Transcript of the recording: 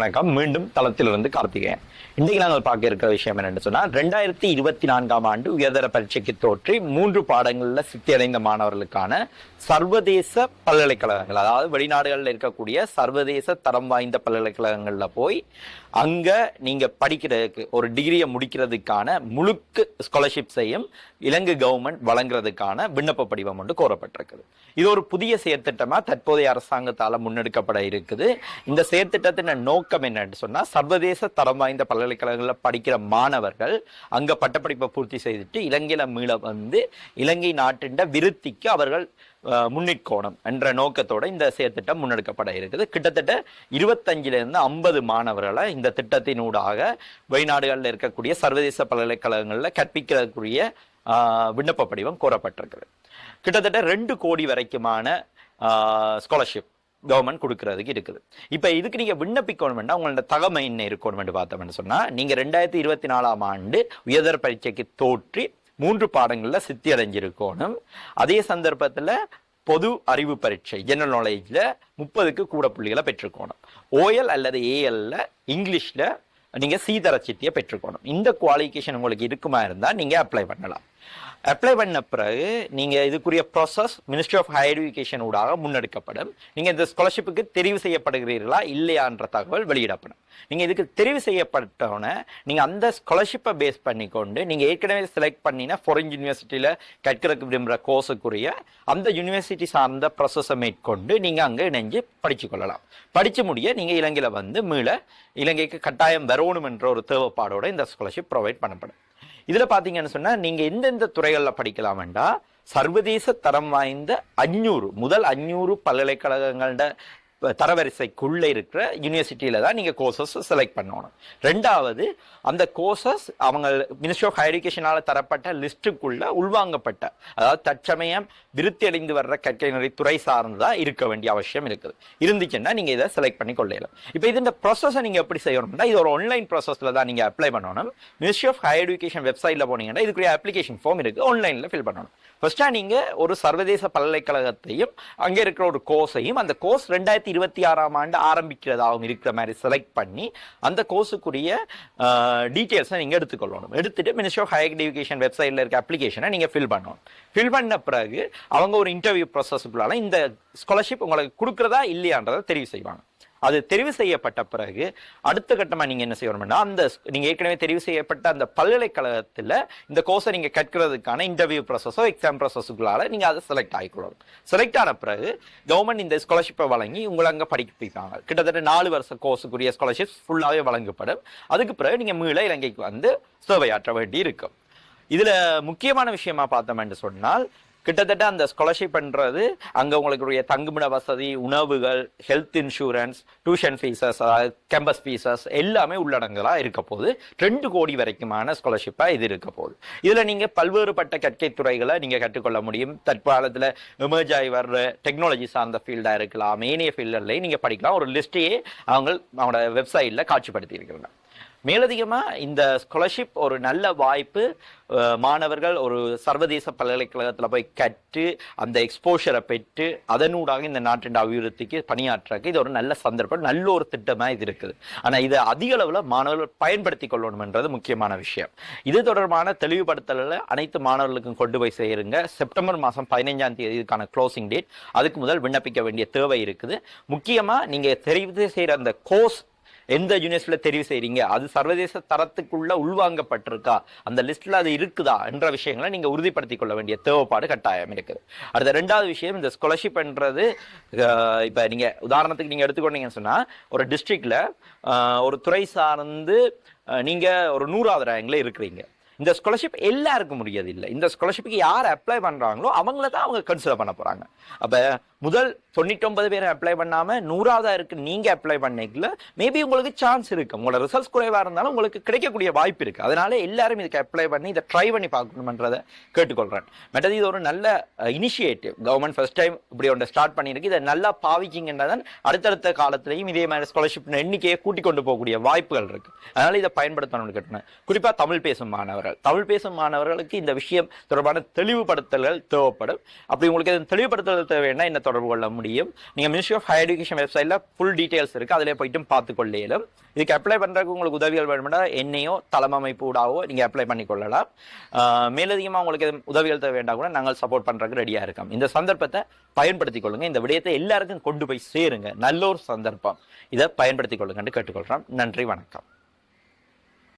வணக்கம். மீண்டும் தளத்திலிருந்து கார்த்திகேயன். இன்றைக்கு நாங்கள் பார்க்க இருக்கிற விஷயம் என்னன்னு சொன்னா, 2024ஆம் ஆண்டு உயர்தர பரீட்சைக்கு தோற்றி 3 பாடங்களில் சித்தியடைந்த மாணவர்களுக்கான சர்வதேச பல்கலைக்கழகங்கள், அதாவது வெளிநாடுகளில் இருக்கக்கூடிய சர்வதேச தரம் வாய்ந்த பல்கலைக்கழகங்கள்ல போய் அங்க நீங்க படிக்கிறதுக்கு ஒரு டிகிரியை முடிக்கிறதுக்கான முழுக்க ஸ்காலர்ஷிப்ஸையும் இலங்கை கவர்மெண்ட் வழங்குறதுக்கான விண்ணப்ப படிவம் ஒன்று கோரப்பட்டிருக்குது. இது ஒரு புதிய செயற்திட்டமா தற்போதைய அரசாங்கத்தால முன்னெடுக்கப்பட இருக்குது. இந்த செயற்திட்டத்தின் நோக்கம் என்னன்னு சொன்னா, சர்வதேச தரம் வாய்ந்த பல்கலைக்கழகங்களில் படிக்கிற மாணவர்கள் அங்க பட்டப்படிப்பை பூர்த்தி செய்துட்டு இலங்கையில மீள வந்து இலங்கை நாட்டின் விருத்திக்கு அவர்கள் முன்னிற்கோணம் என்ற நோக்கத்தோட இந்த செயற்திட்டம் முன்னெடுக்கப்பட இருக்குது. கிட்டத்தட்ட 25லிருந்து 50 மாணவர்களை இந்த திட்டத்தினூடாக வெளிநாடுகளில் இருக்கக்கூடிய சர்வதேச பல்கலைக்கழகங்களில் கற்பிக்கிறதுக்குரிய விண்ணப்ப படிவம் கோரப்பட்டிருக்கிறது. கிட்டத்தட்ட 2 கோடி வரைக்குமான ஸ்காலர்ஷிப் கவர்மெண்ட் கொடுக்கறதுக்கு இருக்குது. இப்ப இதுக்கு நீங்க விண்ணப்பிக்கணும்னா உங்களோட தகமை என்ன இருக்கணும் பார்த்தோம்னு சொன்னா, நீங்க 2024ஆம் ஆண்டு உயர்தர பரீட்சைக்கு தோற்றி 3 பாடங்கள்ல சித்தி அடைஞ்சிருக்கணும். அதே சந்தர்ப்பத்துல பொது அறிவு பரீட்சை ஜெனரல் நாலேஜ்ல 30க்கு கூட புள்ளிகளை பெற்றுக்கணும். ஓஎல் அல்லது ஏஎல்ல இங்கிலீஷ்ல நீங்க சீதர சித்தியை பெற்றுக்கணும். இந்த குவாலிஃபிகேஷன் உங்களுக்கு இருக்குமா இருந்தா நீங்க அப்ளை பண்ணலாம். அப்ளை பண்ண பிறகு நீங்க இதுக்குரிய process ministry of higher education ஊடாக முன்னெடுக்கப்படும். நீங்க இந்த ஸ்காலர்ஷிப்புக்கு தெரிவு செய்யப்படுகிறீர்களா இல்லையான்ற தகவல் வெளியிடப்படும். நீங்க இதுக்கு தெரிவு செய்யப்பட்டோன்னே நீங்க அந்த ஸ்காலர்ஷிப்பை பேஸ் பண்ணிக்கொண்டு நீங்க ஏற்கனவே செலக்ட் பண்ணினா ஃபாரின் யூனிவர்சிட்டியில கற்கிறதுக்கு விரும்புகிற கோர்ஸுக்குரிய அந்த யூனிவர்சிட்டி சார்ந்த ப்ராசஸை மேற்கொண்டு நீங்க அங்க இணைஞ்சு படிச்சு கொள்ளலாம். படிச்சு முடிய நீங்க இலங்கையில வந்து மீள இலங்கைக்கு கட்டாயம் வரணும் என்ற ஒரு தேவைப்பாடோட இந்த ஸ்காலர்ஷிப் ப்ரொவைட் பண்ணப்படும். இதுல பாத்தீங்கன்னு சொன்னா, நீங்க எந்தெந்த துறைகள்ல படிக்கலாம்டா, சர்வதேச தரம் வாய்ந்த 500 முதல் 500 பல்கலைக்கழகங்களோட தரவரிசைக்குள்ள இருக்கிற யூனிவர்சிட்டியில தான் நீங்க கோர்சஸ் செலக்ட் பண்ணணும். 2வது, அந்த கோர்சஸ் அவங்க மினிஸ்ட்ரி ஆஃப் ஹையர் எஜுகேஷனால தரப்பட்ட லிஸ்டுக்குள்ள உள்வாங்கப்பட்ட, அதாவது தற்சமயம் விருத்தி அடைந்து வர்ற கற்கை துறை சார்ந்ததா இருக்க வேண்டிய அவசியம் இருக்குது. இருந்துச்சுன்னா நீங்க இதை செலக்ட் பண்ணி கொள்ளலாம். இப்ப இந்த ப்ராசஸை நீங்க எப்படி செய்யணும்னா, இது ஒரு ஆன்லைன் ப்ராசஸ்ல தான் நீங்க அப்ளை பண்ணணும். மினிஸ்ட்ரி ஆஃப் ஹையர் எஜுகேஷன் வெப்சைட்ல போனீங்கன்னா இதுக்குரிய அப்ளிகேஷன் ஃபார்ம் இருக்கு, ஆன்லைன்ல ஃபில் பண்ணணும். ஃபர்ஸ்டா நீங்க ஒரு சர்வதேச பல்கலைக்கழகத்தையும் அங்க இருக்கிற ஒரு கோர்ஸையும், அந்த கோர்ஸ் 2026ஆம் ஆண்டு ஆரம்பிக்கிறதாகவும் இருக்கிற மாதிரி செலக்ட் பண்ணி அந்த கோர்ஸுக்குரிய டீட்டெயில்ஸை நீங்க எடுத்துக்கொள்ளணும். எடுத்துட்டு மினிஸ்ட்ரி ஆஃப் ஹையர் எஜுகேஷன் வெப்சைட்ல இருக்க அப்ளிகேஷனை நீங்க ஃபில் பண்ணணும். ஃபில் பண்ண பிறகு அவங்க ஒரு இன்டர்வியூ ப்ராசஸ்க்குள்ளால இந்த ஸ்காலர்ஷிப் உங்களுக்கு கொடுக்கறதா இல்லையான்றதை தெரிவு செய்வாங்க. அது தெரிவு செய்யப்பட்ட பிறகு அடுத்த கட்டமா நீங்க என்ன செய்யணும்னா, அந்த நீங்க ஏற்கனவே தெரிவு செய்யப்பட்ட அந்த பல்கலைக்கழகத்துல இந்த கோர்ஸை நீங்க கற்கிறதுக்கான இன்டர்வியூ ப்ராசஸோ எக்ஸாம் ப்ராசஸுக்குள்ளால நீங்க அதை செலக்ட் ஆகிக்கொள்ளணும். செலக்ட் ஆன பிறகு கவர்மெண்ட் இந்த ஸ்காலர்ஷிப்பை வழங்கி உங்களை அங்க படிப்பிப்பாங்க. கிட்டத்தட்ட 4 வருஷ கோர்ஸுக்குரிய ஸ்காலர்ஷிப் ஃபுல்லாவே வழங்கப்படும். அதுக்கு பிறகு நீங்க மீள இலங்கைக்கு வந்து சேவையாற்ற வேண்டி இருக்கும். இதுல முக்கியமான விஷயமா பார்த்தோம்னு சொன்னால், கிட்டத்தட்ட அந்த ஸ்காலர்ஷிப் பண்றது அங்க உங்களுக்கு தங்குமிட வசதி, உணவுகள், health insurance, tuition fees, campus fees எல்லாமே உள்ளடங்கலா இருக்க போது. 2 கோடி வரைக்குமான ஸ்காலர்ஷிப்பா இது இருக்க போகுது. இதுல நீங்க பல்வேறுபட்ட கற்கை துறைகளை நீங்க கற்றுக்கொள்ள முடியும். தற்காலத்துல எமர்ஜ் ஆகி வர்ற டெக்னாலஜி சார்ந்த ஃபீல்டா இருக்கலாம், ஏனைய ஃபீல்டுலையும் நீங்க படிக்கலாம். ஒரு லிஸ்டையே அவங்களோட வெப்சைட்ல காட்சிப்படுத்தி இருக்கிறாங்க. மேலதிகமா இந்த ஸ்காலர்ஷிப் ஒரு நல்ல வாய்ப்பு. மாணவர்கள் ஒரு சர்வதேச பல்கலைக்கழகத்துல போய் கற்று அந்த எக்ஸ்போஷரை பெற்று அதனூடாக இந்த நாட்டின் அபிவிருத்திக்கு பணியாற்றுறதுக்கு இது ஒரு நல்ல சந்தர்ப்பம், நல்ல ஒரு திட்டமா இது இருக்குது. ஆனா இதை அதிக அளவுல மாணவர்கள் பயன்படுத்தி கொள்ளணும்ன்றது முக்கியமான விஷயம். இது தொடர்பான தெளிவுபடுத்தல அனைத்து மாணவர்களுக்கும் கொண்டு போய் சேருங்க. செப்டம்பர் மாதம் 15ஆம் தேதி இதுக்கான க்ளோசிங் டேட். அதுக்கு முதல் விண்ணப்பிக்க வேண்டிய தேவை இருக்குது. முக்கியமா நீங்க தெரிவு செய்யற அந்த கோர்ஸ் எந்த யூனிவர்சிட்டியில தெரிவு செய்றீங்க, அது சர்வதேச தரத்துக்குள்ள உள்வாங்கப்பட்டிருக்கா, அந்த லிஸ்ட்ல அது இருக்குதா என்ற விஷயங்களை நீங்க உறுதிப்படுத்திக் கொள்ள வேண்டிய தேவைப்பாடு கட்டாயம் இருக்குது. அடுத்த 2வது விஷயம், இந்த ஸ்காலர்ஷிப் என்றது இப்ப நீங்க உதாரணத்துக்கு நீங்க எடுத்துக்கொண்டீங்கன்னு சொன்னா, ஒரு டிஸ்ட்ரிக்ட்ல ஒரு துறை சார்ந்து நீங்க ஒரு 100வது ரேங்க்ல இருக்கிறீங்க. இந்த ஸ்காலர்ஷிப் எல்லாருக்கும் முடியாது இல்லை. இந்த ஸ்காலர்ஷிப்புக்கு யார் அப்ளை பண்றாங்களோ அவங்கள தான் அவங்க கன்சிடர் பண்ண போறாங்க. அப்ப முதல் 99 பேரை அப்ளை பண்ணாம 100ஆவதா இருக்கு நீங்க அப்ளை பண்ணிக்கல, மேபி உங்களுக்கு சான்ஸ் இருக்கு. உங்களோட ரிசல்ட்ஸ் குறைவா இருந்தாலும் உங்களுக்கு கிடைக்கக்கூடிய வாய்ப்பு இருக்கு. அதனால எல்லாரும் இதுக்கு அப்ளை பண்ணி இதை ட்ரை பண்ணி பார்க்கணும்ன்றதை கேட்டுக்கொள்றேன். மற்றது இது ஒரு நல்ல இனிஷியேட்டிவ். கவர்மெண்ட் ஃபர்ஸ்ட் டைம் இப்படி ஒன்று ஸ்டார்ட் பண்ணியிருக்கு. இதை நல்லா பாவிச்சிங்கன்றதான் அடுத்தடுத்த காலத்திலையும் இதே மாதிரி ஸ்காலர்ஷிப் எண்ணிக்கையை கூட்டிக் கொண்டு போகக்கூடிய வாய்ப்புகள் இருக்கு. அதனால இதை பயன்படுத்தணும்னு கேட்டேன். குறிப்பா தமிழ் பேசும் மாணவர்கள் மாணவர்கள், தமிழ் பேசும் மாணவர்களுக்கு இந்த விஷயம் தொடர்பான தெளிவுபடுத்தல்கள் தேவைப்படும். அப்படி உங்களுக்கு தெளிவுபடுத்தல் தேவைன்னா என்ன தொடர்பு கொள்ள முடியும்? நீங்க மினிஸ்ட்ரி ஆஃப் ஹையர் எஜுகேஷன் வெப்சைட்ல ஃபுல் டீடைல்ஸ் இருக்கு, அதிலே போயிட்டு பார்த்து கொள்ளையிலும். இதுக்கு அப்ளை பண்றதுக்கு உங்களுக்கு உதவிகள் வேணும்னா என்னையோ தலைமைப்பு ஊடாவோ நீங்க அப்ளை பண்ணி கொள்ளலாம். மேலதிகமாக உங்களுக்கு உதவிகள் தேவை வேண்டாம் கூட நாங்கள் சப்போர்ட் பண்றதுக்கு ரெடியா இருக்கோம். இந்த சந்தர்ப்பத்தை பயன்படுத்திக் கொள்ளுங்க. இந்த விடயத்தை எல்லாருக்கும் கொண்டு போய் சேருங்க. நல்ல ஒரு சந்தர்ப்பம், இதை பயன்படுத்திக் கொள்ளுங்கன்னு கேட்டுக்கொள்றோம். நன்றி, வணக்கம்.